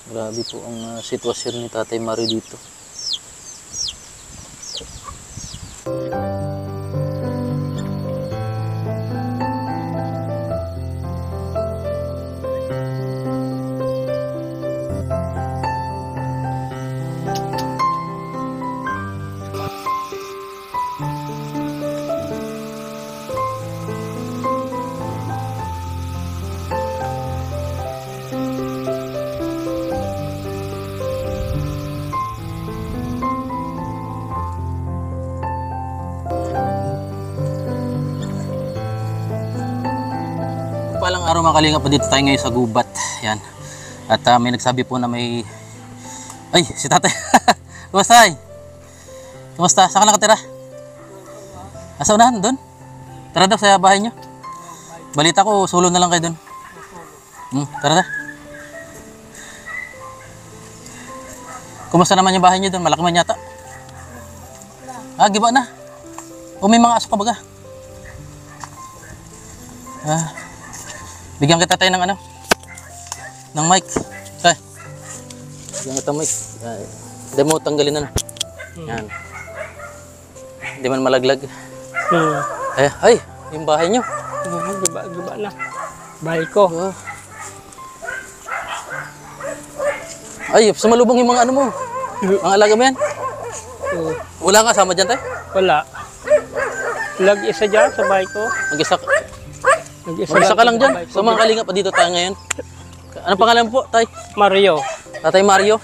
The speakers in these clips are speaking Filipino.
Grabe po ang sitwasyon ni Tatay Mario dito. Palang araw mga kalingap, dito tayo ngayon sa gubat. Yan. At may nagsabi po na may... Ay, si Tatay. Kumusta ay? Kumusta? Saan ka nakatira? Asa unahan? Doon? Tara daw sa bahay nyo. Balita ko, solo na lang kayo doon. Tara na. Kumusta naman yung bahay nyo doon? Malaki man yata. Ah, giba na. O may mga aso ka baga? Bigyan kita tayo ng ano? Ng mic. Tay. Bigyan kita mic. Hindi mo tanggalin na. Yan. Hindi man malaglag. Ay, yung bahay nyo. Giba na. Bahay ko. Ay, sumalubong yung mga ano mo. Mga alaga mo yan. Wala ka sama dyan tayo? Wala. Lag-isa dyan sa bahay ko. Mag-isa ka lang dyan. So mga kalingap, dito tayo ngayon. Anong pangalan po, Tay? Mario. Tatay Mario.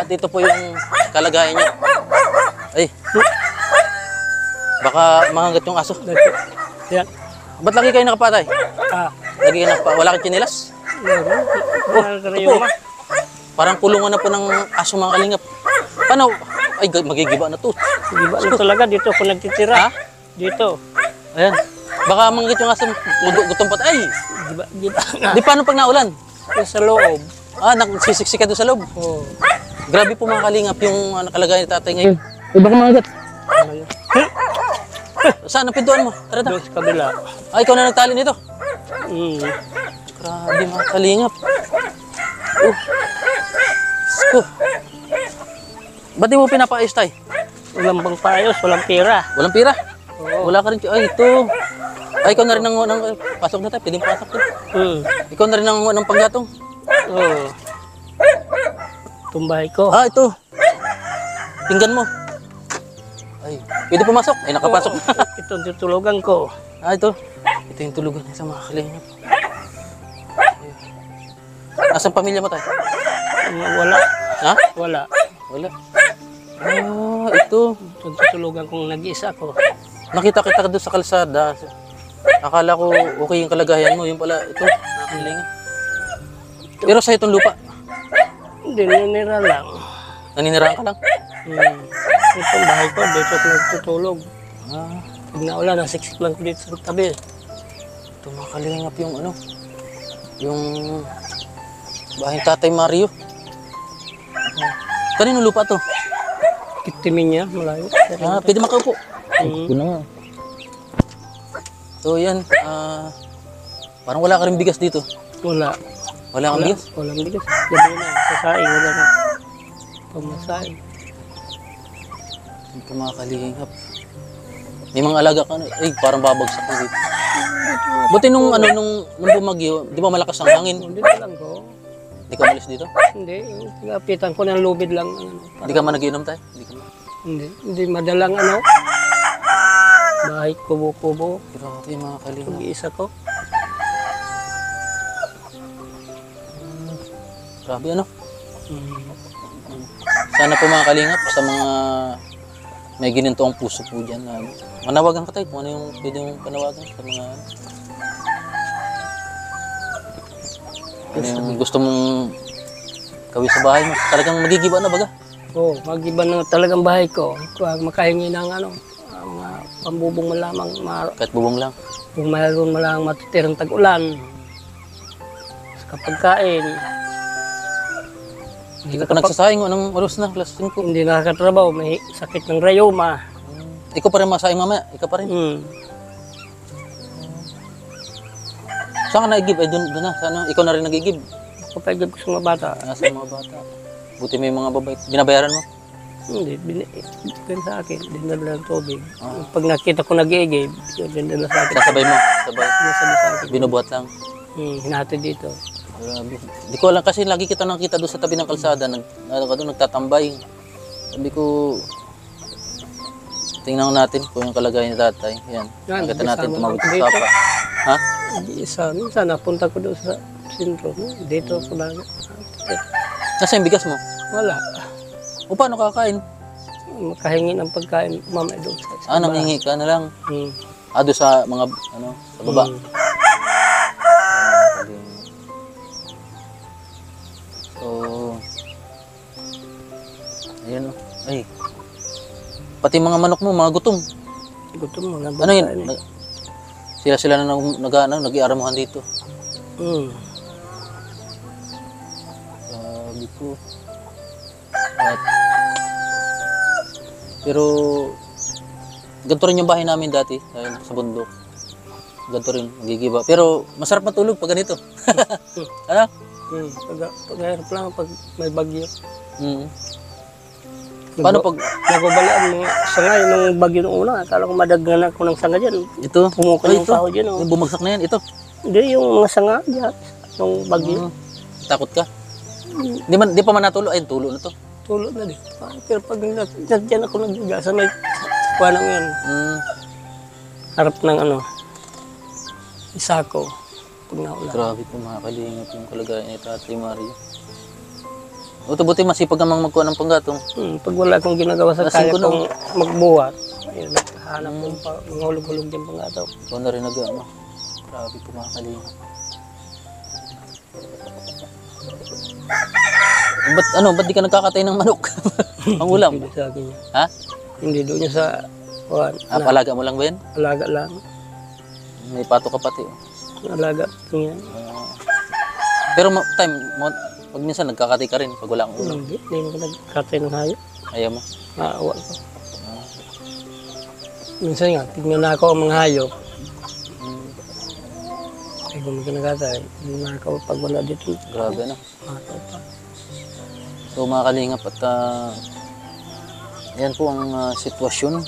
Dito po yung kalagayan niya. Ay. Baka mangagat yung aso. Yan. Ba't lagi kayo nakapatay? Lagi kayo nakapatay. Wala kang tsinelas? Ito po. Parang kulungan na po ng aso mga kalingap. Paano? Ay, magigiba na to. Giba na talaga. Dito ako nagtitira. Dito. Ayan. Baka manggit yung aso, gutom pa. Ay! Giba na. Di paano pag naulan? Sa loob. Nagsisiksik ka doon sa loob. Grabe po mga kalingap yung kalagayan ni Tatay ngayon. Baka mangagat. Saan ang pintuan mo? Tara Doon sa kabila. Ikaw na nagtali nito. Grabe mga kalingap. Sko. Ba't di mo pinapaayos, Tay? Walang bang paayos, walang pera. Walang pira? Wala ka rin. Ay, ito. Ay, ikaw na rin ng pasok na tayo. Pwedeng pasok to. Ikaw na rin ng panggatong. Itong bahay ko. Ito. Pinggan mo. Ay, pwede pumasok. Ay, nakapasok. Itong tutulugan ko. Ito. Ito yung tulugan sa mga kalingap. Nasaan pamilya mo tayo? Wala. Ha? Wala. Wala. Ito. Itong tutulugan kong nag-iisa ko. Nakita kita doon sa kalsada. Akala ko okay yung kalagayan mo. Yung pala, ito. Nakakalingap. Pero sa itong lupa. Hindi, ninira lang. Naniniraan ka lang? Itong bahay ko, dito ako nagtutulog. Pag naulan, nasiksik lang ko dito sa tabi. Ito mga kalingap yung ano. Yung bahay ni Tatay Mario. Kanino lupa to? Kitimin niya, malayo. Pwede makaupo. Ito na nga. So yan, parang wala ka rin bigas dito. Wala. Wala kang bigas? Walang bigas. Gabi na, sasaing, wala na. Pamasaing. Ito mga kalingap. May mga alaga ka na. Ay, parang babagsak na dito. Buti nung bumagyo, di ba malakas ang hangin? Hindi lang ko. Hindi ka malis dito? Hindi, pinapitan ko ng lubid lang. Hindi ka man nagiinom tayo? Hindi madalang bahay kubo-kubo. Grabe mga kalingap. Pag-iisa ko. Grabe ano? Sana po mga kalingap sa mga may gininto ang puso po dyan. Manawagan ka tayo kung ano yung pwede mong panawagan sa mga ano yung gusto mong gawin sa bahay mo. Talagang magigiba na baga? Magiba na talagang bahay ko. Makahingi ng mga pambubong malamang. Kahit bubong lang? Kung mayroon malang matitirang tag-ulan. Sa kapagkain. Hindi ka pa nagsasayang. Anong oras na? Class 5? Hindi nakakatrabaho. May sakit ng rayoma. Ikaw pa rin masayang mamaya? Ikaw pa rin? Saan ka nag-give? Ay, doon na. Sana, ikaw na rin nag-give? papayag ko sa mga bata. Nasa mga bata. Buti may mga babae. Binabayaran mo? Hindi, binigyan sa akin, dinala ng tubig. Pag nakita ko nag-iigib, dinala sa akin. Sasabay mo? Sabay. Sinasabi sa akin. Binubuhat lang. Hinatid dito. Grabe. Di ko alam kasi lagi kita nakita doon sa tabi ng kalsada. Nagtatambay. Sabi ko, tingnan natin kung yung kalagayan ni tatay. Yan. Nakita natin tumawag sa dito. sapa. Ha? Isa, minsan napunta ko doon sa sentro. Dito ko lang. Nasa yung bigas mo? Wala. O paano kakain? Makahingi ng pagkain, mama doon sa Nangingi ka na lang. Hmm. Doon sa mga, sa baba. So, ayan o. Ay. Pati mga manok mo, mga gutom. Gutom mo na Ano yun? Sila na nag-iaramuhan dito. Sabi ko. Pero, ganito rin yung bahay namin dati, sa bundok. Ganito rin, magigiba. Pero, masarap matulog pag ganito. Ano? Pag-hirap lang pag may bagyo. Paano pag... Nababalaan mga sanga yung bagyo nung una. Akala ko madagnan ako ng sanga dyan. Ito? Pumukan yung tao dyan. Yung bumagsak na yan, ito? Hindi, yung mga sanga dyan. Nung bagyo. Takot ka? Di pa man natulo. Ayun, tulo na to. Tulog na din. Pero pag dyan ako nagbiga sa may kuwanang yan. Harap ng isa ko. Pag naulan. Grabe po mga kalingap yung kalagayan ni Tatay Mario. Buti masipag namang magkuha ng panggatong. Pag wala akong ginagawa sa Lasing kaya ko na. kong magbuhat, ayun, hanap ko pa, mga hulog-hulog dyan pangataw. Ikaw na rin Grabe po mga kalingap. Ba't di ka nagkakatay ng manok? Ang ulam? Hindi sa akin yan. Ha? Hindi doon niya sa Palaga mo lang ba yan? alaga lang. May pato ka pati. Alaga ko yan. Pero pag minsan nagkakatay ka rin pag wala kang ulam. Hindi ko nagkatay ng hayop. Ayaw mo? Maawa ko. Minsan nga, tignan na ako ang mga hayop. Ay, kung hindi ka nagkatay, hindi na ako pag wala dito. Grabe na. Mataw pa. So mga kalingap at yan po ang sitwasyon.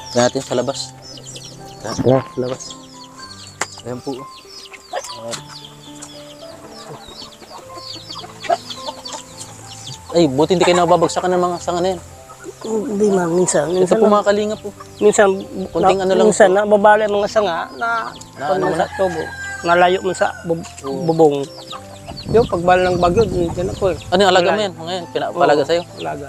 Tignan natin sa labas. Sa labas. Ayan po. Ay, buti hindi kayo nababagsakan ng mga sanga na yan. Hindi man, minsan. Ito po mga kalingap po. Minsan, Kunting ano lang minsan nababali ang mga sanga na pag sa tubo. Nalayo man sa bubong. Yung pagbali ng bagyo, dyan ako eh. Ano yung alaga mo yan? Ngayon, pinapalaga sa'yo? Alaga.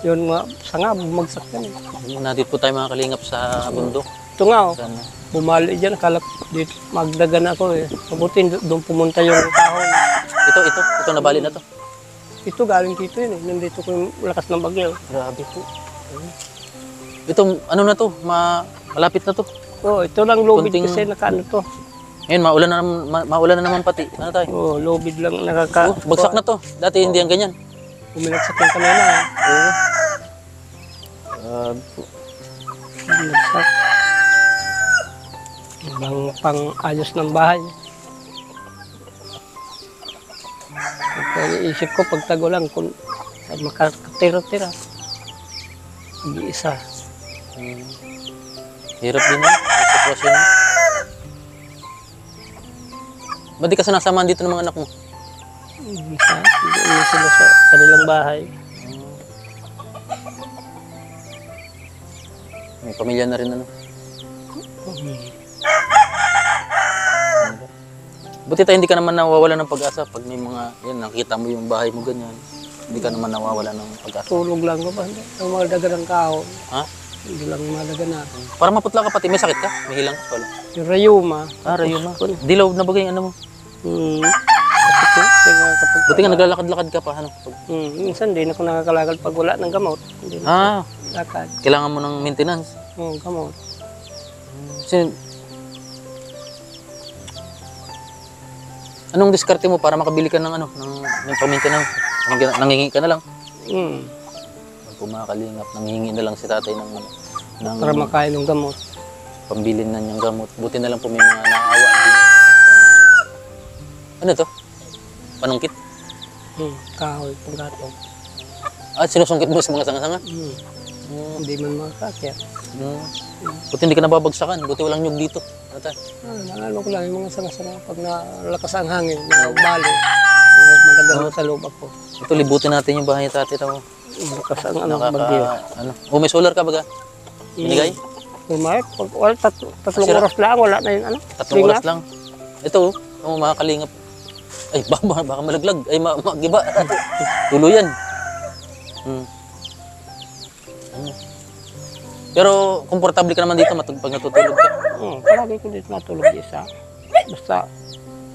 Yun mga sanga, bumagsak yan eh. Nandito po tayo mga kalingap sa bundok. Ito nga oh, Sana. bumali dyan, akala dito, magdagan ako eh. Mabuti doon pumunta yung kahoy. Ito nabali na to. Ito galing dito yun eh, nandito ko yung lakas ng bagyo. Grabe po. Ito, ano na to? Malapit na to. Oh, ito lang lubid Kunting- kasi nakaano to. Ngayon, maulan na naman pati. Ano tayo? Oh, lubid lang Bagsak na to. Dati hindi yan ganyan. Buminagsak yung kanina eh. Oo. Buminagsak. Ibang pang-ayos ng bahay. Kaya iisip ko pag tagulan kung makakatira-tira. Mag-iisa. Hirap din yan. Yung sitwasyon mo. Ba't di ka sinasamahan dito ng mga anak mo? Isa, hindi sila sa kanilang bahay. May pamilya na rin ano. Buti tayo hindi ka naman nawawala ng pag-asa pag may mga, yan, nakita mo yung bahay mo ganyan. Hindi ka naman nawawala ng pag-asa. Tulog lang ko ba? Ang mga daga ng kahoy. Ha? Hindi lang madaga na. Para maputla ka pati, may sakit ka? May hilang ka pala. Yung rayuma. Rayuma. Dilaw na bagay ano mo. Buti nga naglalakad-lakad ka pa. Ano? Minsan din ako nakakalakal pag wala ng gamot. Hindi na lakad. Kailangan mo ng maintenance. Gamot. Anong diskarte mo para makabili ka ng ng pang-maintenance? Nangingi ka na lang. Kung makakalingap, nangihingi na lang si tatay ng Para makain ng gamot. pambili na niyang gamot. Buti na lang po may mga naawa din. Ano to? Panungkit? Kahoy, panggatong. At sinusungkit mo sa mga sanga-sanga? Hindi man makakakit. Buti hindi ka nababagsakan. Buti walang nyug dito. Tatay. Naalala ko lang yung mga sanga-sanga pag nalakas ang hangin, bali. Matagal sa loob ako. Ito, libutin natin yung bahay ni tatay. Lakas ang bagyo. Ano? Oh, may solar ka baga? Binigay? Umay, tatlong oras lang, wala na yun. Tatlong oras lang. Ito, mga kalingap. Ay, baka malaglag. Ay, magiba. Tuluyan. Pero, komportable ka naman dito pag natutulog ka. Palagi ko dito natulog isa. Basta,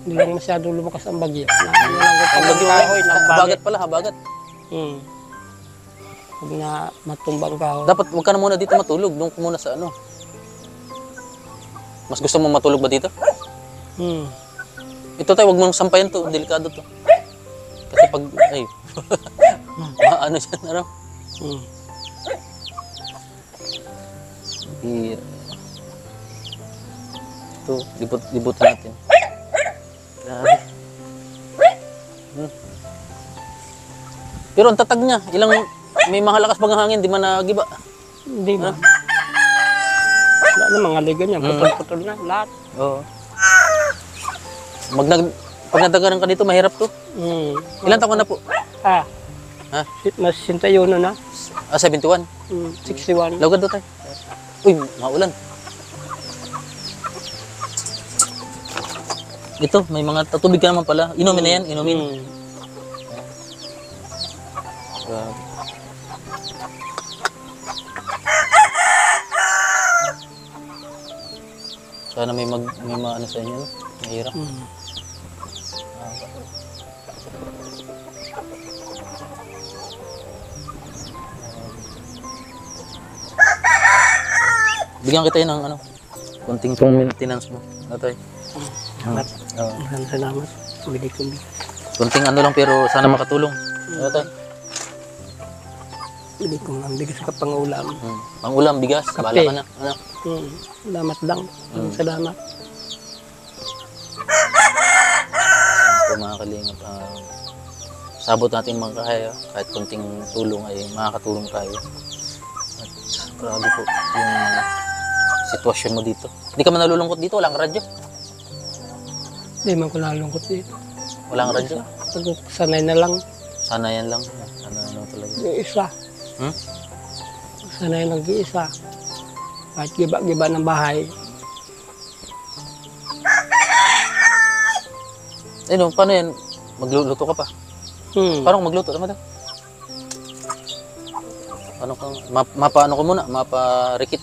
hindi lang masyado lumakas ang bagyo. Ang bagyo, habagat pala, habagat. Pag na matumbang kahoy. Dapat huwag ka na muna dito matulog. Doon ka muna sa ano. Mas gusto mo matulog ba dito? Ito tayo, huwag mong sampayan to. Delikado to. Kasi pag, ay, ano siya, ano? Ito, libutan natin. Grabe. Pero ang tatag niya, may mga lakas bagang hangin, di man nagiba. Hindi ba? Wala na mga liga niya, putol-putol na, lahat. Oo. Pag nadagaran ka dito, mahirap to. Ilan taon ka na po? Ha? Mas 61 na. 71? 61. Lawgad doon tayo. Uy, maulan. Ito, may mga tubig ka naman pala. Inumin na yan, inumin. Sana may maano sa inyo, no? Mahirap. Bigyan kita yun ng ano, konting maintenance mo. Natay. Maraming salamat. Bili ko bigas. Konting ano lang pero sana makatulong. Natay. Bili ko ng bigas ka pang ulam. Pang-ulam, bigas, bahala ka na. Ano? Salamat lang. Salamat. Ito mga kalingap, sabot natin mga kaya, kahit konting tulong ay makakatulong tayo. At grabe po yung sitwasyon mo dito. Hindi ka man nalulungkot dito, walang radyo. Hindi man ko nalungkot dito. Walang radyo. Sanay na lang. Sana yan lang. Sana ano talaga. Yung isa. Sanay nag-iisa. Kahit giba-giba ng bahay. Eh no, paano yan? Magluluto ka pa? Paano kung magluto? Tama daw. Paano kang, mapaano ko muna? Maparikit.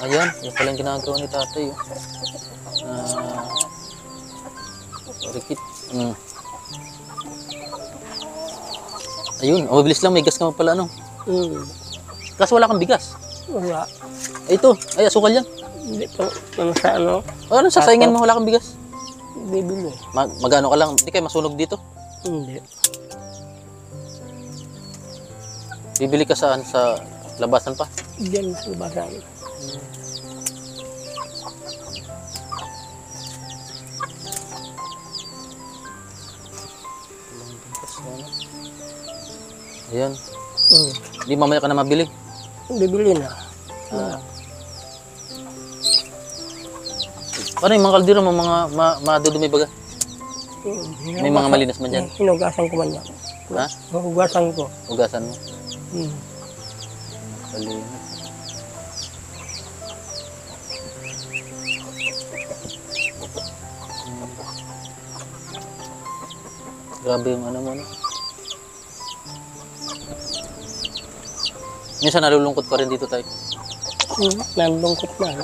Ayan, yung pala yung ginagawa ni tatay. Rikit. Ayun, mabilis lang, may gas ka mo pala, ano? Kasi wala kang bigas. Wala. Ay, ito, ay, asukal yan. Hindi po, ano sa ano? Ano, sasayangin mo, wala kang bigas. Bibili. Magano ka lang, hindi kayo masunog dito. Hindi. Bibili ka saan? Sa labasan pa? Diyan sa labasan. Ayan. Hindi mamaya ka na mabili. Bibili na. Paano yung mga kaldero mo, mga madudumi baga? May mga malinis man dyan? Hinugasan ko man yan. Ha? Hugasan ko. Hugasan mo? Malinis. Grabe yung ano mo, no? Minsan nalulungkot pa rin dito tayo. Nalulungkot na.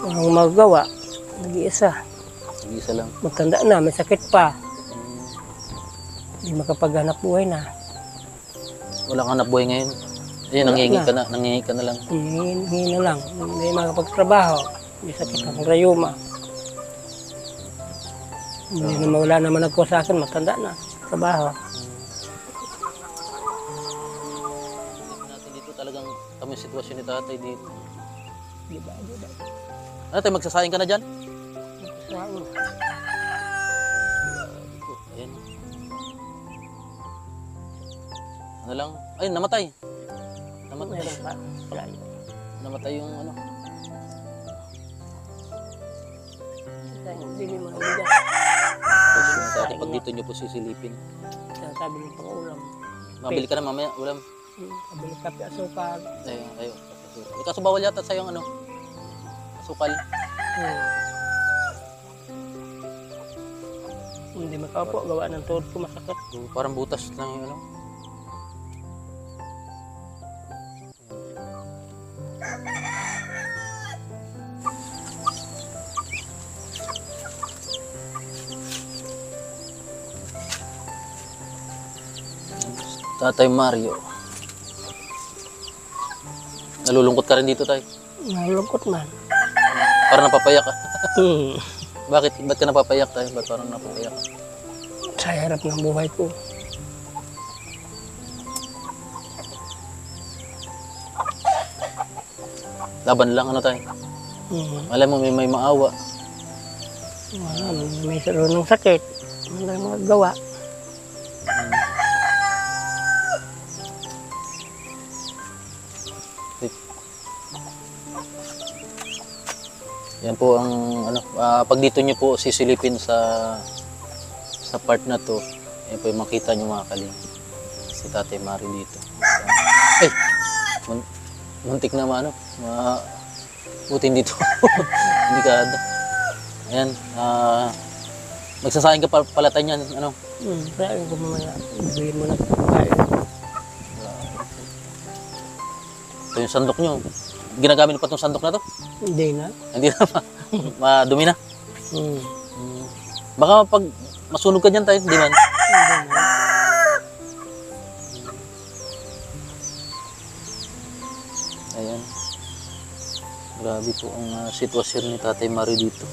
Ang magawa, nag-iisa. Nag-iisa lang. Matanda na, may sakit pa. Hindi makapaghanap buhay na. Wala kang hanap buhay ngayon. Ayun, nangihingi ka na lang. Hingi na lang. Hindi makapagtrabaho. May sakit ang rayuma. Hindi na wala naman nagkuha sa akin, matanda na. Trabaho. mo yung sitwasyon ni tatay dito. Di ba? Ano tayo, magsasayang ka na dyan? Saan? Ayan. Ano lang? Ay, namatay. Namatay. Meron pa. Wala yun. Namatay yung ano. Hindi mo mabigat. Tapos yung tatay, pag dito nyo po sisilipin. Sabi ng pang-ulam. Mabili ka na mamaya, ulam. Kabili kape asukal. Ayun, ayun. Kaso bawal yata sa yung ano, asukal. Hindi makaupo, gawa ng tuhod ko masakit. So, parang butas lang yung ano. Tatay Mario. Nalulungkot ka rin dito, tay. Nalungkot man. Parang napapayak ka. Hmm. Bakit? Ba't ka napapayak, tay? Ba't parang napapayak ka? Sa hirap ng buhay ko. Laban lang, ano, tay? Alam mo, may maawa. Wala, may saro ng sakit. Wala mga gawa. Yan po ang ano, pag dito nyo po sisilipin sa part na to, yan po yung makita nyo mga kaling si Tatay Mario dito. Ay! Muntik na ano, butin dito. Hindi ka ano. Ayan, magsasayang ka pala tayo niyan, ano? Kaya ko mamaya, bigyan mo na kain. Ito yung sandok nyo. Ginagamit pa itong sandok na to? Hindi na. Hindi na pa. Madumi na. Hmm. Baka pag masunog ka dyan tayo, hindi man. Hindi na. Ayan. Grabe po ang sitwasyon ni Tatay Mario dito.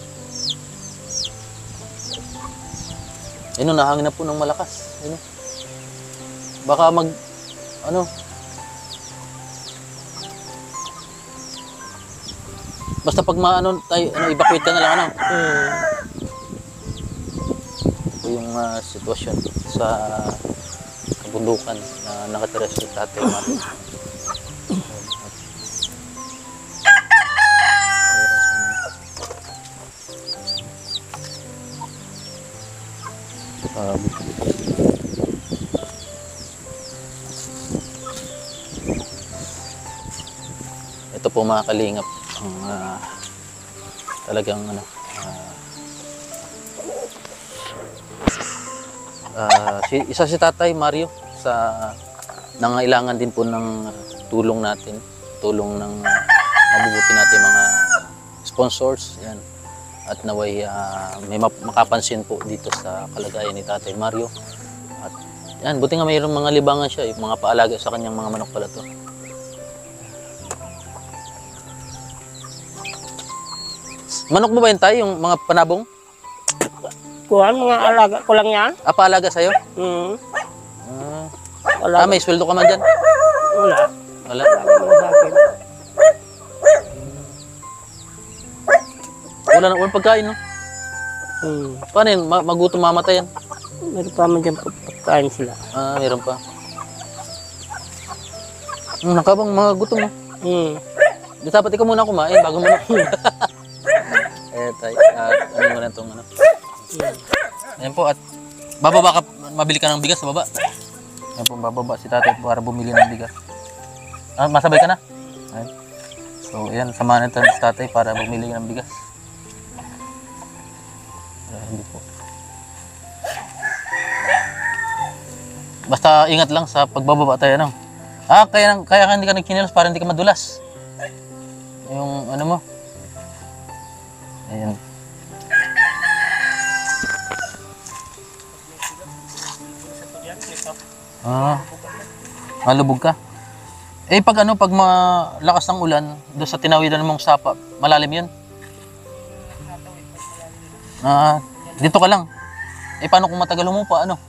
Ayun, nahangin na po ng malakas. Ayun. Baka basta pag evacuate ka na lang, ano? Ito yung sitwasyon sa kabundukan na nakatira si Tatay Mario. Ito po mga kalingap ang talagang isa si Tatay Mario sa nangailangan din po ng tulong natin, tulong ng mabubuti natin mga sponsors, yan. At naway may makapansin po dito sa kalagayan ni Tatay Mario. At yan, buti nga mayroong mga libangan siya, yung mga paalaga sa kanyang mga manok pala to. Manok mo ba yun tayo, yung mga panabong? Kuhan, mga alaga ko lang yan. Paalaga sa'yo? Alaga. May sweldo ka man dyan? Wala. Wala. Wala naman sa akin. Walang pagkain, no? Paano yun? Magutom mamatay yan? Meron pa man dyan pagkain sila. Meron pa. Nakabang mga gutom, no? Di dapat ikaw muna kumain bago manok. Tayo, ano mo na itong ano. Ayan po, at bababa ka, mabili ka ng bigas sa baba. Ayan po, bababa si Tatay para bumili ng bigas. Masabay ka na? Ayan. So, ayan, samahan natin si Tatay para bumili ng bigas. Hindi po. Basta ingat lang sa pagbababa tayo, ano? Kaya ka hindi ka nagkinilos para hindi ka madulas. Yung ano mo. Ayan. Malubog ka? Pag malakas ng ulan, doon sa tinawiran mong sapa, malalim yun? Dito ka lang. Paano kung matagal mo pa, ano?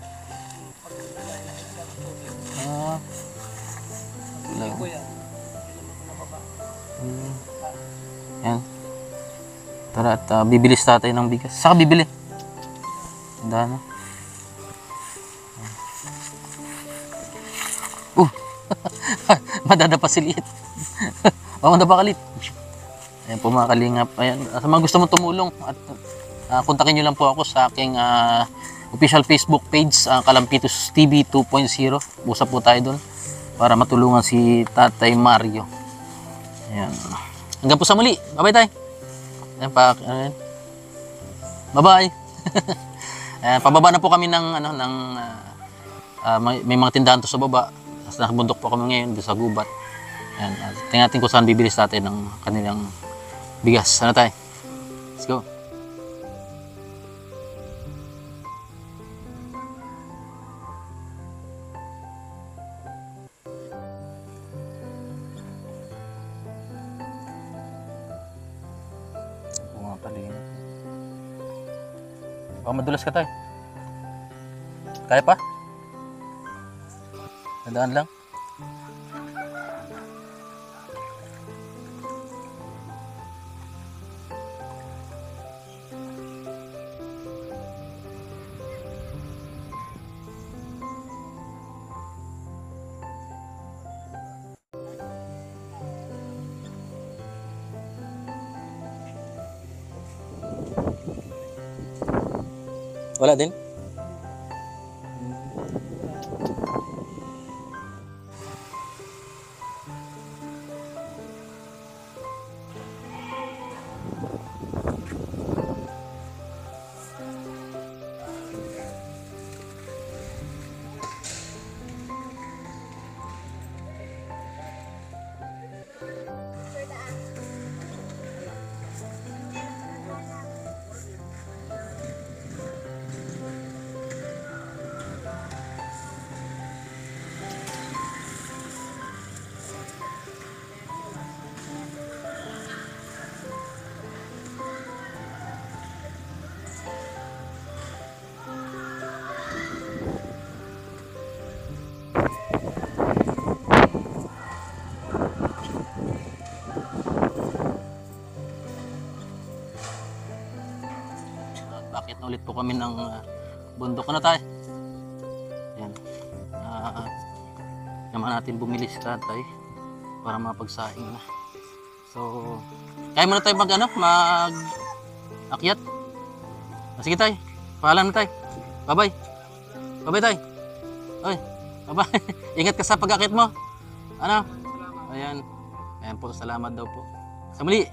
Yan. Tara at bibili si tatay ng bigas. Saka bibili. Tandaan na. Madadapa si Liit. Madadapa ka, Liit. Ayan po mga kalingap. Ayan. Sa mga gusto mong tumulong at kontakin nyo lang po ako sa aking official Facebook page, Kalampitos TV 2.0. Usap po tayo doon para matulungan si Tatay Mario. Ayan. Hanggang po sa muli. Bye-bye tayo. Ayan pa. Ayan. Bye-bye. Ayan, pababa na po kami ng may mga tindahan to sa baba. Tapos nakabundok po kami ngayon doon sa gubat. Ayan, tingnan natin kung saan bibili sa atin ng kanilang bigas. Sana tayo. Let's go. Mga paling. Baka madulas ka tayo. Kaya pa? Nadaan lang. Wala din? Bakit na ulit po kami ng bundok na tayo. Yan. Naman natin bumili si tatay para mapagsaing na. So, kaya muna tayo mag akyat. Sige tayo. Paalam na tayo. Bye-bye. Bye-bye tayo. Oy, bye-bye. Ingat ka sa pag-akyat mo. Ano? Ayan. Ayan po, salamat daw po. Sa muli.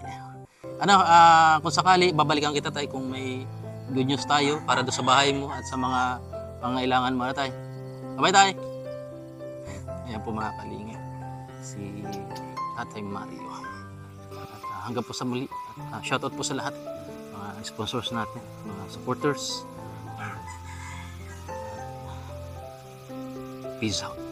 Kung sakali, babalikan kita tayo kung may good news tayo para doon sa bahay mo at sa mga pangailangan mo na tayo. Bye tayo. Ayan po mga kalingap, si Tatay Mario. At hanggang po sa muli. At shoutout po sa lahat, mga sponsors natin, mga supporters. Peace out.